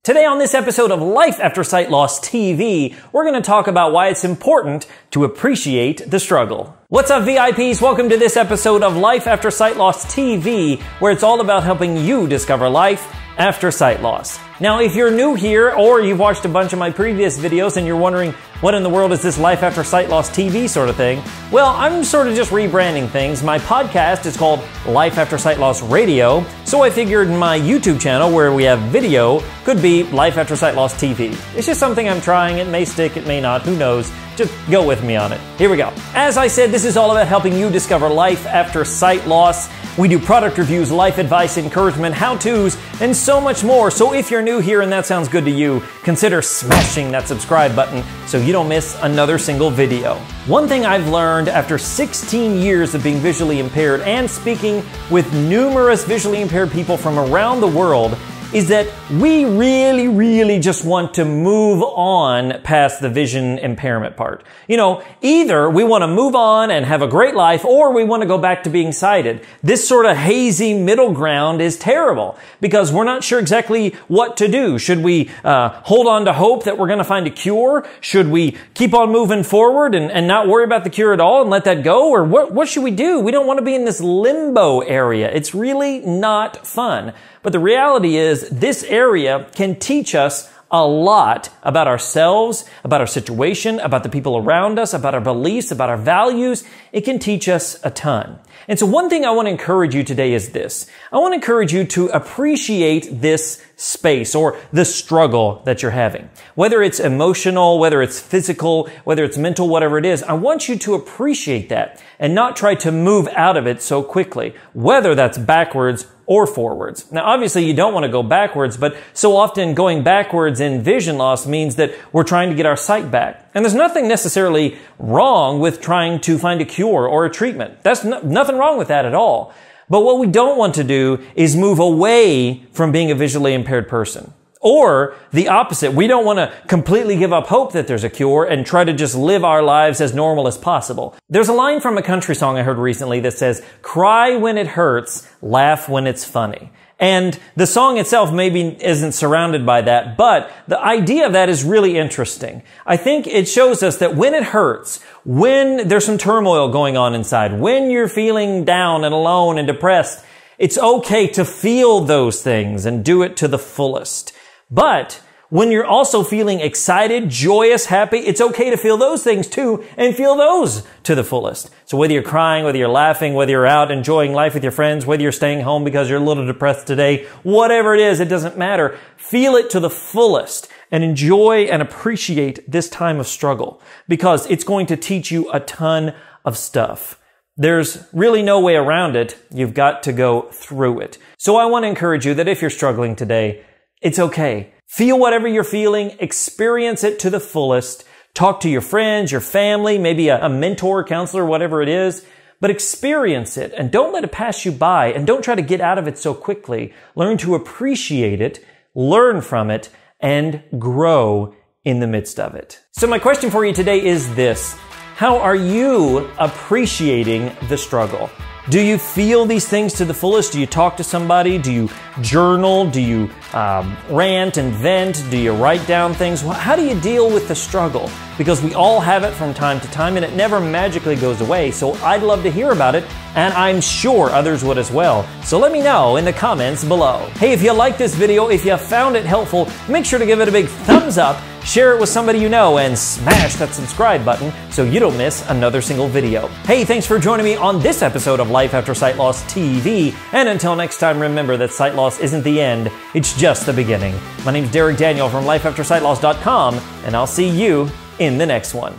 Today on this episode of Life After Sight Loss TV, we're going to talk about why it's important to appreciate the struggle. What's up, VIPs? Welcome to this episode of Life After Sight Loss TV, where it's all about helping you discover life after sight loss. Now, if you're new here or you've watched a bunch of my previous videos and you're wondering what in the world is this Life After Sight Loss TV sort of thing, well, I'm sort of just rebranding things. My podcast is called Life After Sight Loss Radio, so I figured my YouTube channel, where we have video, could be Life After Sight Loss TV. It's just something I'm trying. It may stick, it may not, who knows. Just go with me on it. Here we go. As I said, this is all about helping you discover life after sight loss. We do product reviews, life advice, encouragement, how-tos, and so much more. So if you're new here and that sounds good to you, consider smashing that subscribe button so you don't miss another single video. One thing I've learned after 16 years of being visually impaired and speaking with numerous visually impaired people from around the world is that we really just want to move on past the vision impairment part. You know, either we want to move on and have a great life, or we want to go back to being sighted. This sort of hazy middle ground is terrible because we're not sure exactly what to do. Should we hold on to hope that we're going to find a cure? Should we keep on moving forward and not worry about the cure at all and let that go? Or what should we do? We don't want to be in this limbo area. It's really not fun. But the reality is this area can teach us a lot about ourselves, about our situation, about the people around us, about our beliefs, about our values. It can teach us a ton. And so one thing I want to encourage you today is this. I want to encourage you to appreciate this space or the struggle that you're having. Whether it's emotional, whether it's physical, whether it's mental, whatever it is, I want you to appreciate that and not try to move out of it so quickly, whether that's backwards or forwards. Now, obviously, you don't want to go backwards, but so often going backwards in vision loss means that we're trying to get our sight back. And there's nothing necessarily wrong with trying to find a cure or a treatment. That's nothing wrong with that at all. But what we don't want to do is move away from being a visually impaired person. Or the opposite. We don't want to completely give up hope that there's a cure and try to just live our lives as normal as possible. There's a line from a country song I heard recently that says, "Cry when it hurts, laugh when it's funny." And the song itself maybe isn't surrounded by that, but the idea of that is really interesting. I think it shows us that when it hurts, when there's some turmoil going on inside, when you're feeling down and alone and depressed, it's okay to feel those things and do it to the fullest. But when you're also feeling excited, joyous, happy, it's okay to feel those things too and feel those to the fullest. So whether you're crying, whether you're laughing, whether you're out enjoying life with your friends, whether you're staying home because you're a little depressed today, whatever it is, it doesn't matter. Feel it to the fullest and enjoy and appreciate this time of struggle because it's going to teach you a ton of stuff. There's really no way around it. You've got to go through it. So I want to encourage you that if you're struggling today, it's okay. Feel whatever you're feeling, experience it to the fullest, talk to your friends, your family, maybe a mentor, counselor, whatever it is, but experience it and don't let it pass you by and don't try to get out of it so quickly. Learn to appreciate it, learn from it, and grow in the midst of it. So my question for you today is this. How are you appreciating the struggle? Do you feel these things to the fullest? Do you talk to somebody? Do you journal? Do you rant and vent? Do you write down things? How do you deal with the struggle? Because we all have it from time to time and it never magically goes away. So I'd love to hear about it and I'm sure others would as well. So let me know in the comments below. Hey, if you liked this video, if you found it helpful, make sure to give it a big thumbs up, share it with somebody you know, and smash that subscribe button so you don't miss another single video. Hey, thanks for joining me on this episode of Life After Sight Loss TV. And until next time, remember that sight loss isn't the end, it's just the beginning. My name's Derek Daniel from LifeAfterSightLoss.com, and I'll see you in the next one.